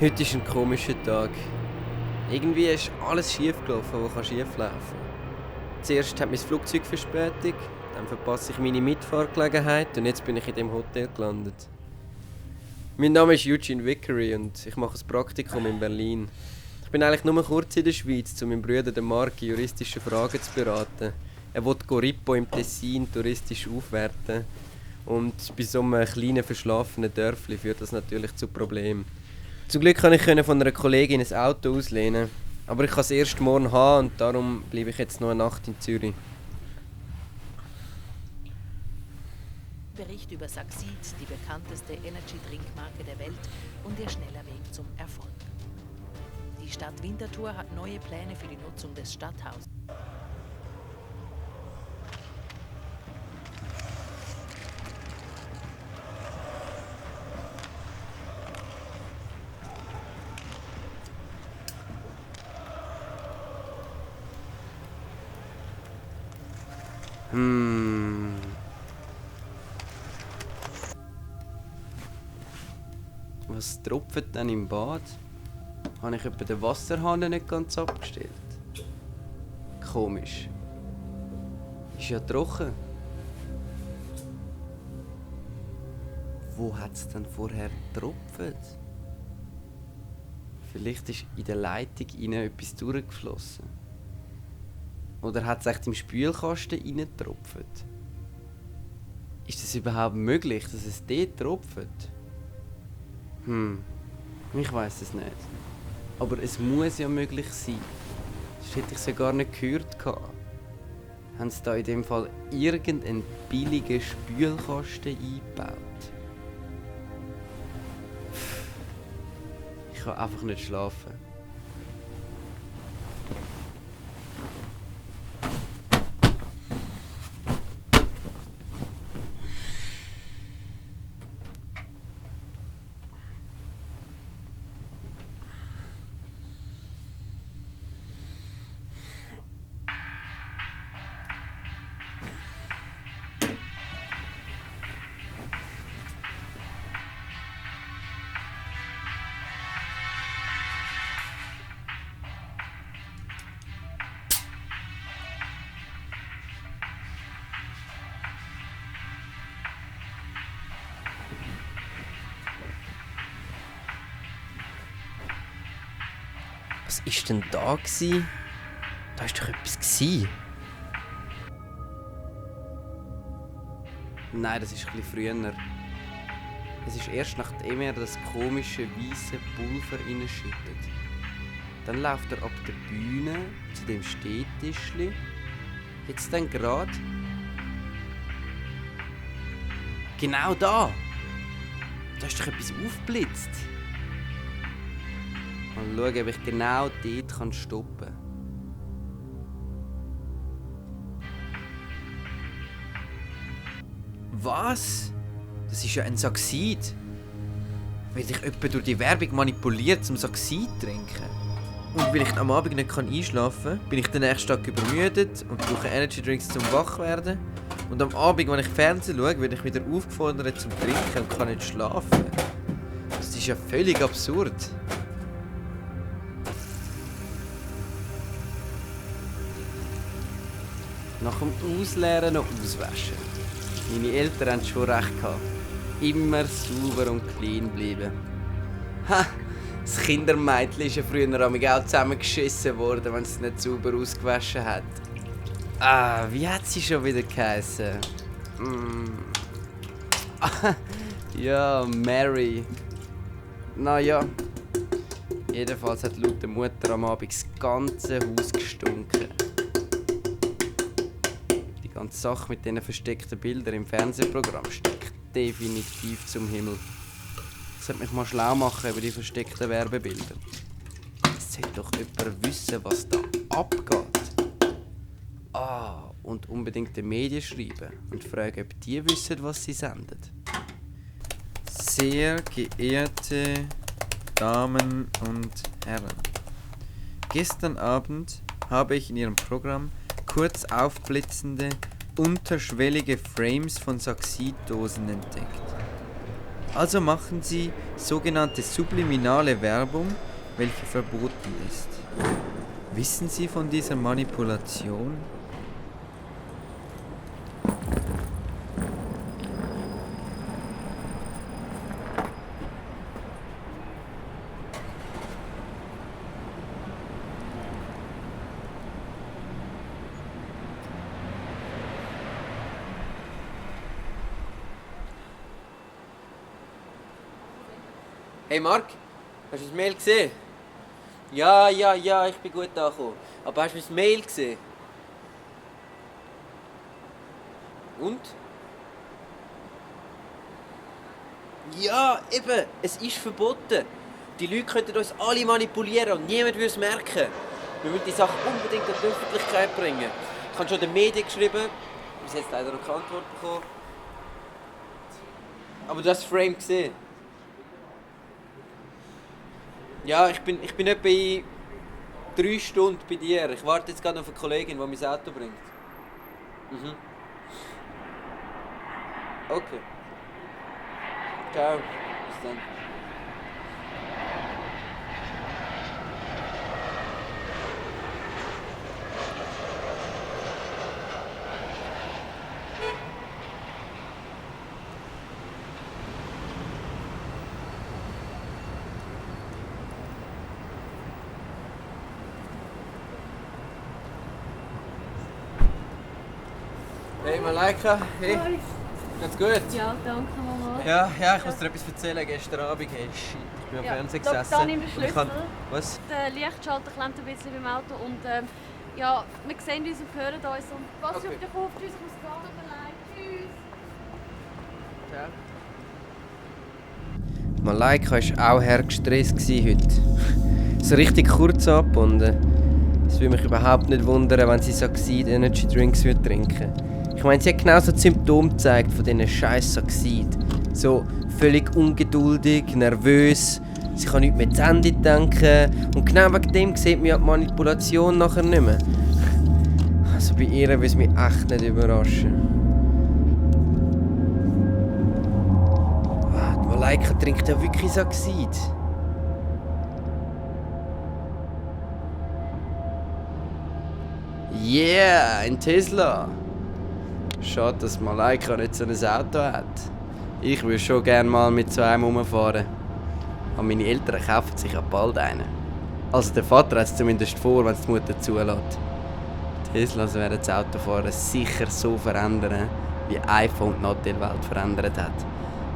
Heute ist ein komischer Tag. Irgendwie ist alles schief gelaufen, was schief laufen kann. Zuerst hat mein Flugzeug Verspätung, dann verpasse ich meine Mitfahrgelegenheit und jetzt bin ich in dem Hotel gelandet. Mein Name ist Eugene Vickery und ich mache ein Praktikum in Berlin. Ich bin eigentlich nur kurz in der Schweiz, um meinen Bruder den Marc juristische Fragen zu beraten. Er will Corippo im Tessin touristisch aufwerten. Und bei so einem kleinen verschlafenen Dörfli führt das natürlich zu Problemen. Zum Glück konnte ich von einer Kollegin ein Auto auslehnen. Aber ich kann es erst morgen haben und darum bleibe ich jetzt noch eine Nacht in Zürich. Bericht über Succeed, die bekannteste Energy-Drinkmarke der Welt und ihr schneller Weg zum Erfolg. Die Stadt Winterthur hat neue Pläne für die Nutzung des Stadthauses. Was tropft denn im Bad? Habe ich etwa den Wasserhahn nicht ganz abgestellt? Komisch. Ist ja trocken. Wo hat es denn vorher getropft? Vielleicht ist in der Leitung innen etwas durchgeflossen. Oder hat es echt im Spülkasten reingetropft? Ist es überhaupt möglich, dass es dort tropft? Ich weiss es nicht. Aber es muss ja möglich sein. Das hätte ich es ja gar nicht gehört. Haben sie da in dem Fall irgendeinen billigen Spülkasten eingebaut? Ich kann einfach nicht schlafen. Was war denn da? Da war doch etwas. Nein, das ist etwas früher. Es ist erst nachdem er das komische weiße Pulver reinschüttet. Dann läuft er ab der Bühne zu dem Stehtischli. Jetzt dann gerade. Genau da! Da ist doch etwas aufgeblitzt. Mal schauen, ob ich genau dort stoppen kann. Was? Das ist ja ein Succeed. Wird ich etwa durch die Werbung manipuliert, zum Succeed zu trinken? Und weil ich am Abend nicht einschlafen kann, bin ich den nächsten Tag übermüdet und brauche Energy Drinks zum Wachwerden. Und am Abend, wenn ich Fernsehen schaue, werde ich wieder aufgefordert zum Trinken und kann nicht schlafen. Das ist ja völlig absurd. Nach dem Ausleeren noch auswaschen. Meine Eltern haben schon recht gehabt. Immer sauber und clean bleiben. Ha! Das Kindermädchen ist ja früher auch zusammengeschissen worden, wenn es nicht sauber ausgewaschen hat. Wie hat sie schon wieder geheissen? Ja, Mary. Naja. Jedenfalls hat laut der Mutter am Abend das ganze Haus gestunken. Die ganze Sache mit diesen versteckten Bildern im Fernsehprogramm steckt definitiv zum Himmel. Ich sollte mich mal schlau machen über die versteckten Werbebilder. Es sollte doch jemand wissen, was da abgeht. Und unbedingt den Medien schreiben und fragen, ob die wissen, was sie senden. Sehr geehrte Damen und Herren, gestern Abend habe ich in Ihrem Programm kurz aufblitzende, unterschwellige Frames von Succeed-Dosen entdeckt. Also machen Sie sogenannte subliminale Werbung, welche verboten ist. Wissen Sie von dieser Manipulation? Hey Marc, hast du das Mail gesehen? Ja, ich bin gut angekommen. Aber hast du das Mail gesehen? Und? Ja, eben, es ist verboten. Die Leute könnten uns alle manipulieren und niemand würde es merken. Wir müssen die Sache unbedingt an die Öffentlichkeit bringen. Ich habe schon den Medien geschrieben, bis jetzt leider noch keine Antwort bekommen. Aber du hast das Frame gesehen. Ja, ich bin etwa in 3 Stunden bei dir. Ich warte jetzt gerade auf eine Kollegin, die mein Auto bringt. Mhm. Okay. Ciao. Bis dann. Hey Malaika, hey. Hi. Ganz gut? Ja, danke Mama. Ja, ich muss dir etwas erzählen. Gestern Abend, hey, shit, ich bin am Fernsehen gesessen. Da nimm den und ich kann- Schlüssel. Was? Der Lichtschalter klemmt ein bisschen beim Auto und ja, wir sehen uns und hören uns und pass Okay. auf dich auf, tschüss, ich muss gehen, tut mir leid, tschüss. Malaika war auch hergestresst heute. So richtig kurz ab und es würde mich überhaupt nicht wundern, wenn sie Saxid Energy Drinks trinken würde. Ich meine, sie hat genau so die Symptome gezeigt von diesen scheiß Saxid. So völlig ungeduldig, nervös, sie kann nicht mehr zu Ende denken und genau wegen dem sieht man ja die Manipulation nachher nicht mehr. Also bei ihr würde es mich echt nicht überraschen. Die Malaika trinkt ja wirklich Saxid. Yeah, ein Tesla. Schade, dass Malaika nicht so ein Auto hat. Ich würde schon gerne mal mit so einem rumfahren. Aber meine Eltern kaufen sich ja bald einen. Also der Vater hat es zumindest vor, wenn es die Mutter zulässt. Teslas werden das Autofahren sicher so verändern, wie iPhone die Nattelwelt verändert hat.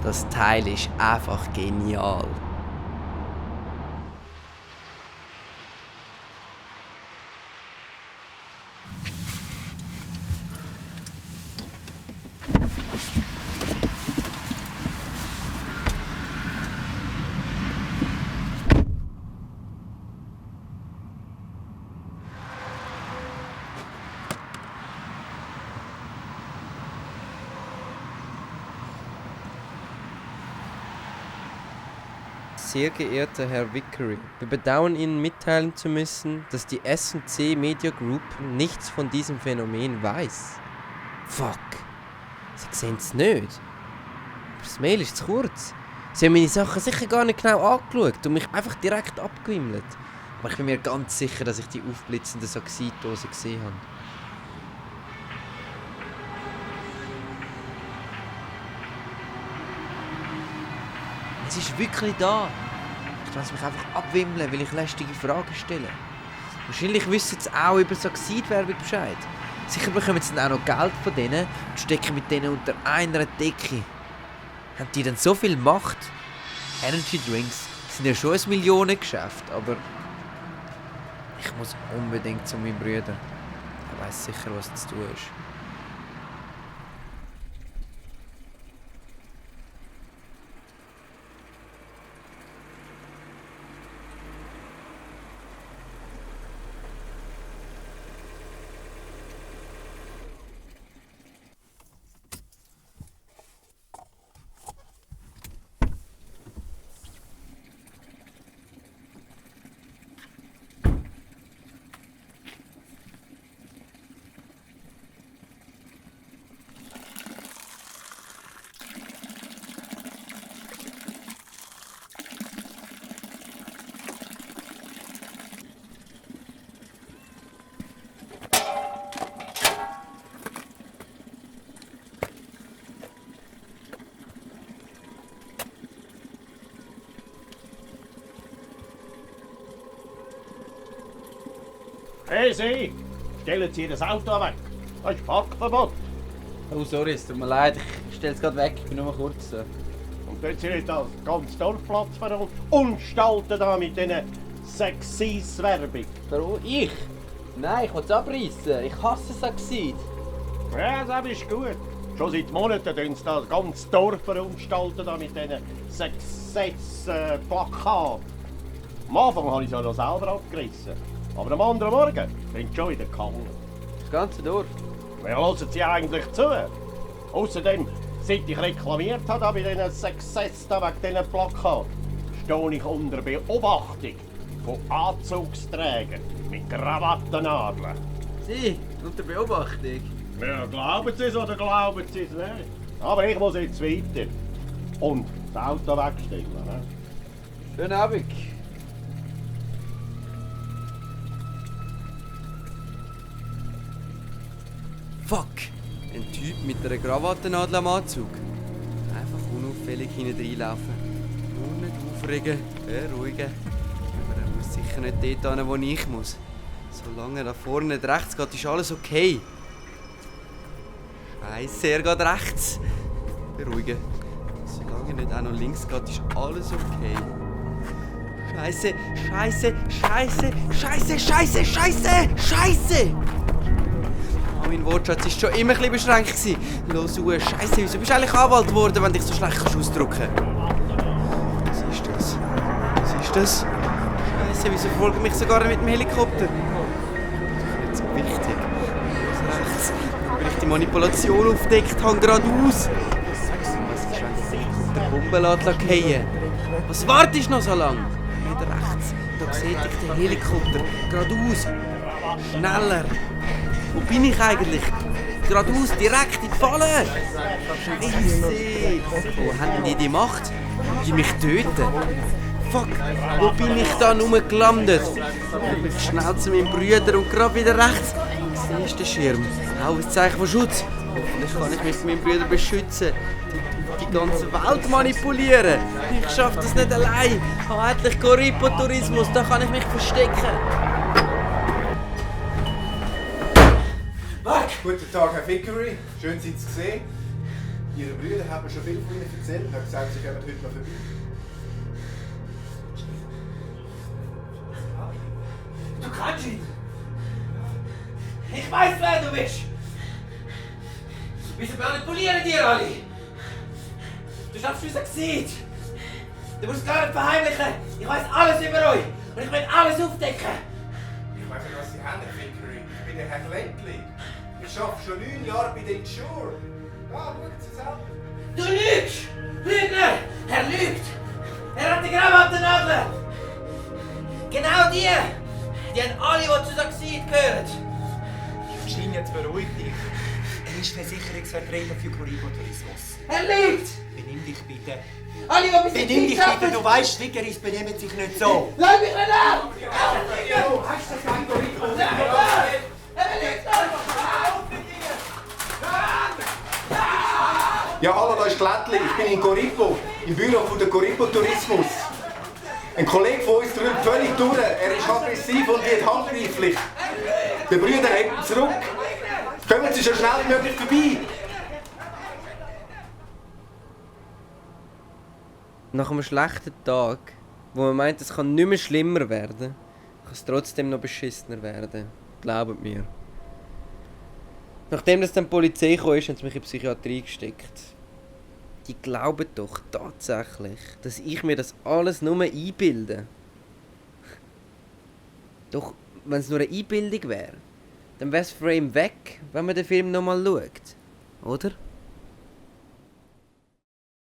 Das Teil ist einfach genial. Sehr geehrter Herr Vickery, wir bedauern Ihnen mitteilen zu müssen, dass die S&C Media Group nichts von diesem Phänomen weiß. Fuck. Sie sehen es nicht. Aber das Mail ist zu kurz. Sie haben meine Sachen sicher gar nicht genau angeschaut und mich einfach direkt abgewimmelt. Aber ich bin mir ganz sicher, dass ich die aufblitzende Saxidose gesehen habe. Es ist wirklich da. Ich lasse mich einfach abwimmeln, weil ich lästige Fragen stelle. Wahrscheinlich wissen sie auch über Saxid-Werbung Bescheid. Sicher bekommen sie dann auch noch Geld von denen und stecken mit denen unter einer Decke. Haben die denn so viel Macht? Energy Drinks sind ja schon ein Millionengeschäft, aber ich muss unbedingt zu meinem Bruder. Er weiss sicher, was zu tun ist. Hey, Sie! Stellen Sie das Auto weg! Das ist Parkverbot! Oh, sorry, es tut mir leid. Ich stelle es gerade weg. Ich bin nur mal kurz. Und dort Sie nicht das ganze Dorfplatz verunstalten da mit diesen Sexis-Werbung. Ich? Nein, ich will es abreißen. Ich hasse Sexid. Ja, das ist gut. Schon seit Monaten tun sie das ganze Dorf verunstalten da mit diesen Sexis-Plakaten. Am Anfang habe ich es ja noch selber abgerissen. Aber am anderen Morgen sind sie schon wieder gehangen. Das ganze Dorf? Wer hören Sie eigentlich zu? Außerdem, seit ich reklamiert habe bei diesen Success wegen diesen Plakaten, stehe ich unter Beobachtung von Anzugsträgern mit Krawattennadeln. Sie, unter Beobachtung? Ja, glauben Sie es oder glauben Sie es nicht? Aber ich muss jetzt weiter. Und das Auto wegstellen. Ne? Schönen Abend. Fuck! Ein Typ mit einer Krawattennadel am Anzug. Einfach unauffällig hinten reinlaufen. Nur nicht aufregen, beruhigen. Aber er muss sicher nicht dort hin, wo ich muss. Solange er da vorne nicht rechts geht, ist alles okay. Scheiße, er geht rechts. Beruhigen. Solange er nicht auch noch links geht, ist alles okay. Scheiße, Scheiße, Scheiße, Scheiße, Scheiße, Scheiße, Scheiße! Mein Wortschatz war schon immer ein bisschen beschränkt. Los, Scheiße, wieso bist du eigentlich Anwalt geworden, wenn du dich so schlecht ausdrücken kannst? Was ist das? Was ist das? Scheiße, wieso verfolgen mich sogar mit dem Helikopter? Das ist nicht so wichtig. Los, rechts. Weil ich die Manipulation aufdeckt habe, geradeaus. Was ist, wenn der Helikopter Bomben fallen? Was wartest du noch so lange? Nicht rechts. Da sehe ich den Helikopter. Geradeaus. Schneller. Wo bin ich eigentlich? Geradeaus, direkt in die Falle! Scheisse! Wo haben die Macht? Die mich töten? Fuck, wo bin ich da nur gelandet? Ich bin schnell zu meinem Bruder und gerade wieder rechts. Siehst du den Schirm? Auch ein Zeichen von Schutz. Hoffentlich kann ich mich von meinem Bruder beschützen. Die ganze Welt manipulieren. Ich schaffe das nicht allein. Ich habe endlich Corripo-Tourismus, da kann ich mich verstecken. Guten Tag, Herr Vickery. Schön, Sie zu sehen. Ihre Brüder haben mir schon viel von Ihnen erzählt und haben gesagt, Sie kommen heute noch vorbei. Du kannst ihn! Ich weiß, wer du bist! Wieso manipulieren die alle? Du schaffst unser Gesicht! Du musst gar nicht verheimlichen! Ich weiß alles über euch! Und ich will alles aufdecken! Ich weiß nicht, was Sie haben, Herr Vickery. Ich bin der Herr Ländli. Ich arbeite schon 9 Jahre bei den Insure. Ja, schauen Sie selber. Du lügst! Lügner! Er lügt! Er hat die Krawattennadel! Genau die! Die haben alle, die zu Succeed gehören! Schein, jetzt beruhig dich. Er ist Versicherungsvertreter für Corripo-Tourismus. Er lügt! Benimm dich bitte. Alle, die bis Benimm dich bitte, du weißt, Vickeris benehmen sich nicht so. Lass mich nicht an! Hast du das kein Corripo? Er lügt einfach! Ja, hallo, da ist Glättli. Ich bin in Corripo, im Büro von der Corripo Tourismus. Ein Kollege von uns drückt völlig durch. Er ist aggressiv und wird handgreiflich. Der Brüder hebt ihn zurück. Kommen Sie so schnell wie möglich vorbei. Nach einem schlechten Tag, wo man meint, es kann nicht mehr schlimmer werden, kann es trotzdem noch beschissener werden. Glaubt mir. Nachdem dann die Polizei kam, haben sie mich in die Psychiatrie gesteckt. Die glauben doch tatsächlich, dass ich mir das alles nur einbilde. Doch, wenn es nur eine Einbildung wäre, dann wäre das Frame weg, wenn man den Film nochmal schaut. Oder?